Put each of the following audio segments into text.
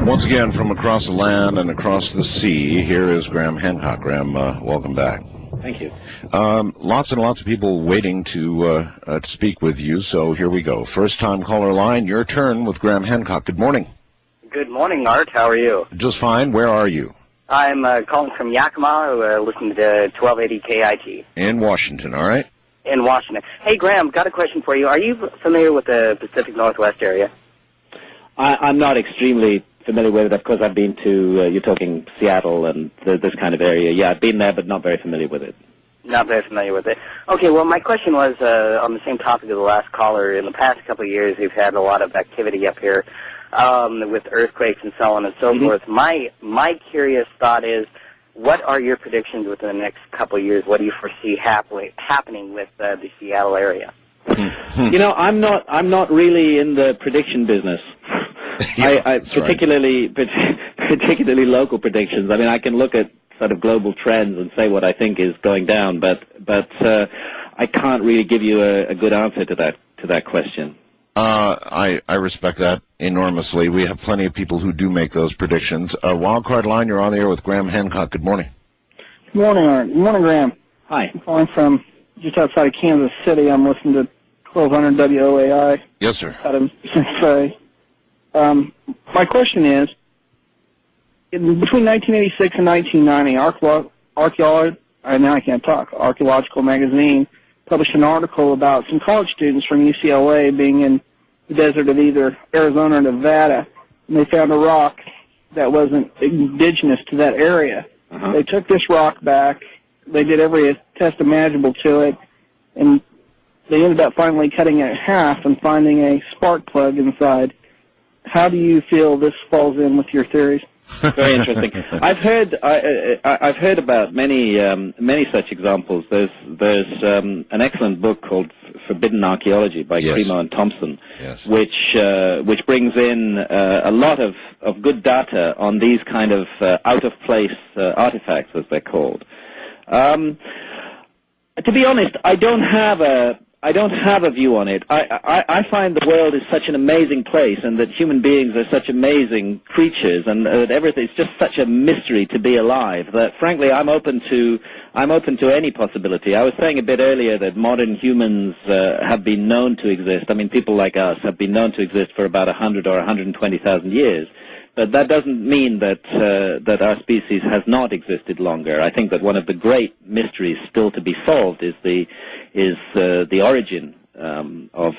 Once again, from across the land and across the sea, here is Graham Hancock. Graham, welcome back. Thank you. Lots and lots of people waiting to speak with you, so here we go. First-time caller line, your turn with Graham Hancock. Good morning. Good morning, Art. How are you? Just fine. Where are you? I'm calling from Yakima, listening to 1280 KIT. In Washington, all right? In Washington. Hey, Graham, got a question for you. Are you familiar with the Pacific Northwest area? I'm not extremely familiar with it. Of course, I've been to, you're talking Seattle and this kind of area. Yeah, I've been there, but not very familiar with it. Not very familiar with it. Okay, well, my question was on the same topic as the last caller. In the past couple of years, we've had a lot of activity up here with earthquakes and so on and so forth. My curious thought is, what are your predictions within the next couple of years? What do you foresee happening with the Seattle area? You know, I'm not really in the prediction business. Yeah, particularly local predictions. I mean, I can look at sort of global trends and say what I think is going down, but I can't really give you a good answer to that question. I respect that enormously. We have plenty of people who do make those predictions. Wildcard line, you're on the air with Graham Hancock. Good morning. Good morning, Art. Good morning, Graham. Hi. I'm calling from just outside of Kansas City. I'm listening to 1200 WOAI. Yes, sir. Out of Cincinnati. My question is, between 1986 and 1990, Archaeological Magazine published an article about some college students from UCLA being in the desert of either Arizona or Nevada, and they found a rock that wasn't indigenous to that area. They took this rock back, they did every test imaginable to it, and they ended up finally cutting it in half and finding a spark plug inside. How do you feel this falls in with your theories? Very interesting. I've heard about many such examples. There's an excellent book called Forbidden Archaeology by Cremo and Thompson, which brings in a lot of good data on these kind of out of place artifacts, as they're called. To be honest, I don't have a view on it. I find the world is such an amazing place, and that human beings are such amazing creatures, and that everything is just such a mystery to be alive, that frankly I'm open to any possibility. I was saying a bit earlier that modern humans have been known to exist. I mean, people like us have been known to exist for about 100 or 120,000 years. But that doesn't mean that our species has not existed longer. I think that one of the great mysteries still to be solved is the origin of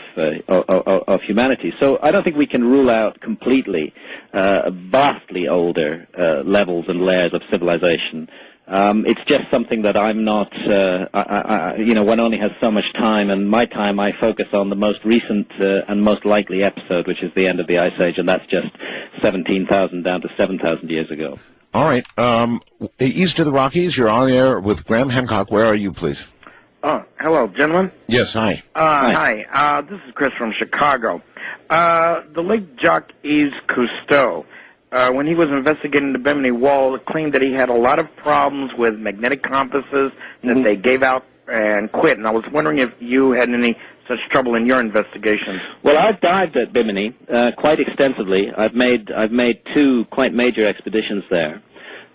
humanity. So I don't think we can rule out completely vastly older levels and layers of civilization. It's just something that I'm not, one only has so much time, and my time I focus on the most recent and most likely episode, which is the end of the Ice Age, and that's just 17,000 down to 7,000 years ago. All right. East of the Rockies, you're on the air with Graham Hancock. Where are you, please? Oh, hello, gentlemen. Yes, hi. Hi. This is Chris from Chicago. The late Jacques Yves Cousteau, when he was investigating the Bimini Wall, claimed that he had a lot of problems with magnetic compasses that they gave out and quit. And I was wondering if you had any such trouble in your investigations. Well, I've dived at Bimini quite extensively. I've made two quite major expeditions there.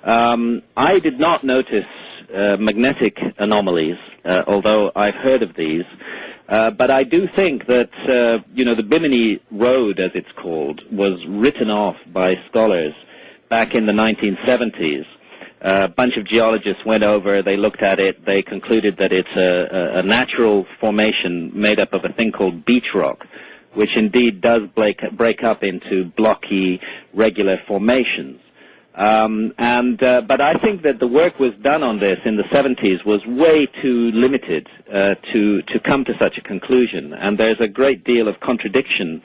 I did not notice magnetic anomalies, although I've heard of these. But I do think that, the Bimini Road, as it's called, was written off by scholars back in the 1970s. A bunch of geologists went over, they looked at it, they concluded that it's a natural formation made up of a thing called beach rock, which indeed does break up into blocky, regular formations. But I think that the work was done on this in the 70s was way too limited to come to such a conclusion, and there's a great deal of contradiction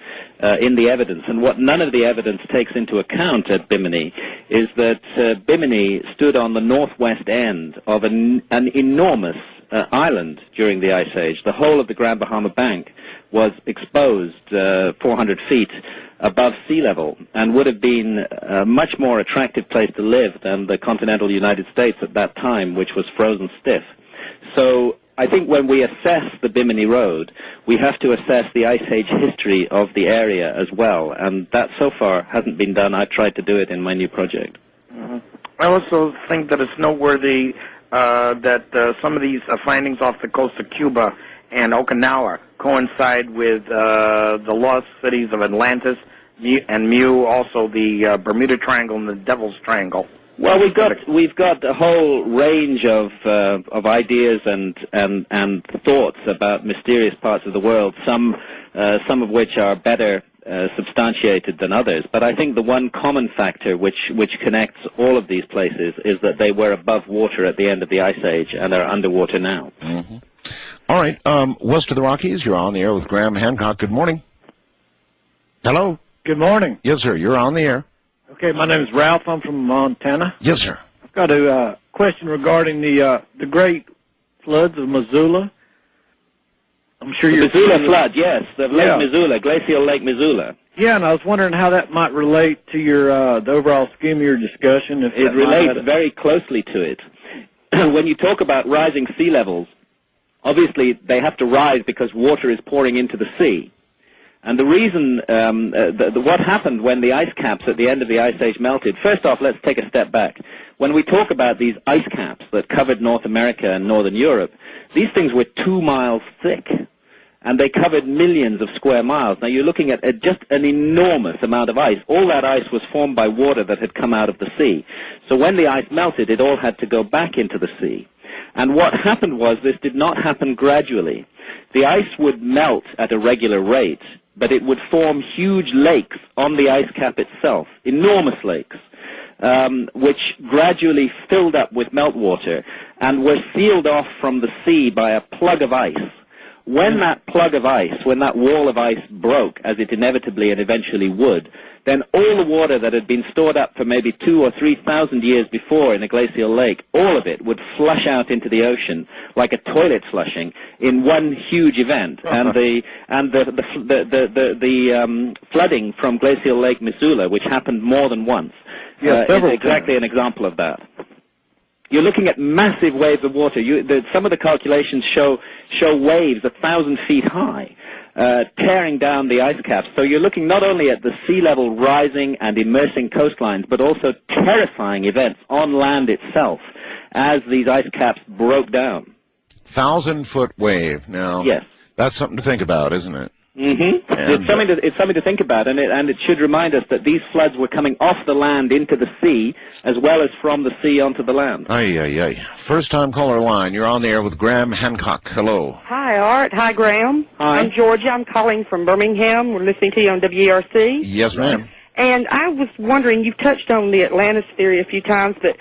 in the evidence. And what none of the evidence takes into account at Bimini is that Bimini stood on the northwest end of an enormous island during the Ice Age. The whole of the Grand Bahama Bank was exposed 400 feet above sea level, and would have been a much more attractive place to live than the continental United States at that time, which was frozen stiff. So I think when we assess the Bimini Road, we have to assess the Ice Age history of the area as well, and that so far hasn't been done. I've tried to do it in my new project. Mm-hmm. I also think that it's noteworthy that some of these findings off the coast of Cuba and Okinawa coincide with the lost cities of Atlantis and Mu, also the Bermuda Triangle and the Devil's Triangle. Well, we've got a whole range of ideas and thoughts about mysterious parts of the world. Some of which are better substantiated than others. But I think the one common factor which connects all of these places is that they were above water at the end of the Ice Age and are underwater now. Mm-hmm. All right, west of the Rockies, you're on the air with Graham Hancock. Good morning. Hello. Good morning. Yes, sir. You're on the air. Okay, my name is Ralph. I'm from Montana. Yes, sir. I've got a question regarding the great floods of Missoula. I'm sure you're... Missoula flood, yes. The Lake Missoula, glacial Lake Missoula. Yeah, and I was wondering how that might relate to your the overall scheme of your discussion. If it relates very closely to it. When you talk about rising sea levels, obviously they have to rise because water is pouring into the sea. And the reason, what happened when the ice caps at the end of the Ice Age melted, first off, let's take a step back. When we talk about these ice caps that covered North America and Northern Europe, these things were 2 miles thick, and they covered millions of square miles. Now, you're looking at just an enormous amount of ice. All that ice was formed by water that had come out of the sea. So when the ice melted, it all had to go back into the sea. And what happened was this did not happen gradually. The ice would melt at a regular rate, but it would form huge lakes on the ice cap itself, enormous lakes, which gradually filled up with meltwater and were sealed off from the sea by a plug of ice. When that plug of ice, when that wall of ice broke, as it inevitably and eventually would, then all the water that had been stored up for maybe 2,000 or 3,000 years before in a glacial lake, all of it would flush out into the ocean like a toilet flushing in one huge event. And the flooding from glacial Lake Missoula, which happened more than once, is exactly an example of that. You're looking at massive waves of water. Some of the calculations show waves 1,000 feet high, tearing down the ice caps. So you're looking not only at the sea level rising and immersing coastlines, but also terrifying events on land itself as these ice caps broke down. 1,000-foot wave. Now, yes, that's something to think about, isn't it? Mm-hmm. It's something to think about, and it should remind us that these floods were coming off the land into the sea, as well as from the sea onto the land. First-time caller line. You're on the air with Graham Hancock. Hello. Hi, Art. Hi, Graham. Hi. I'm Georgia. I'm calling from Birmingham. We're listening to you on WERC. Yes, ma'am. And I was wondering, you've touched on the Atlantis theory a few times, but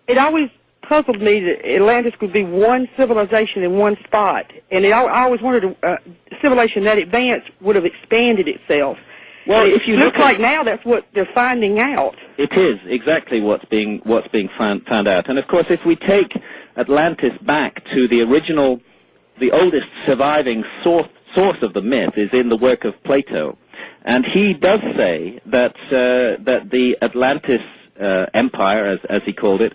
it always puzzled me that Atlantis would be one civilization in one spot. And I always wondered, civilization that advanced would have expanded itself. Well, if you looks like now that's what they're finding out. It is exactly what's being found out. And of course, if we take Atlantis back to the original, the oldest surviving source of the myth is in the work of Plato, and he does say that the Atlantis empire, as he called it,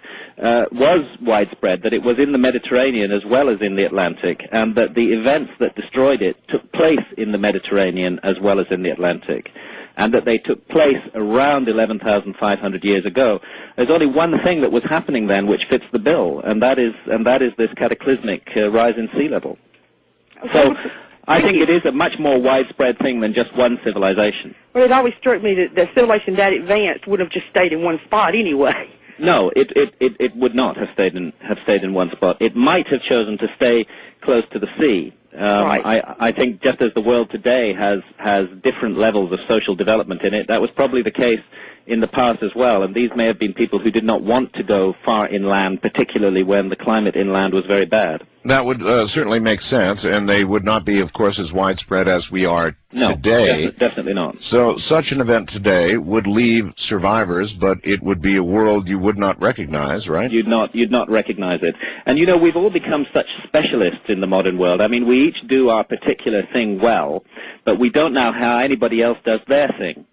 was widespread, that it was in the Mediterranean as well as in the Atlantic, and that the events that destroyed it took place in the Mediterranean as well as in the Atlantic, and that they took place around 11,500 years ago. There's only one thing that was happening then which fits the bill, and that is this cataclysmic rise in sea level. So I think it is a much more widespread thing than just one civilization. Well, it always struck me that the civilization that advanced would have just stayed in one spot anyway. No, it would not have stayed in one spot. It might have chosen to stay close to the sea. Right. I think just as the world today has different levels of social development in it, that was probably the case in the past as well, and these may have been people who did not want to go far inland, particularly when the climate inland was very bad. That would certainly make sense, and they would not be, of course, as widespread as we are today. No, definitely not. So such an event today would leave survivors, but it would be a world you would not recognize, right? You'd not recognize it. And, you know, we've all become such specialists in the modern world. I mean, we each do our particular thing well, but we don't know how anybody else does their thing.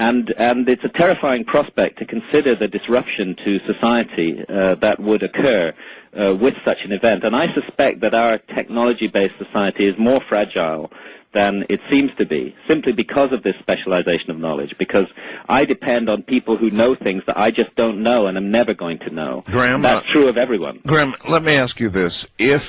And it's a terrifying prospect to consider the disruption to society that would occur with such an event. And I suspect that our technology-based society is more fragile than it seems to be, simply because of this specialization of knowledge, because I depend on people who know things that I just don't know and am never going to know. Graham, that's true of everyone. Graham, let me ask you this. If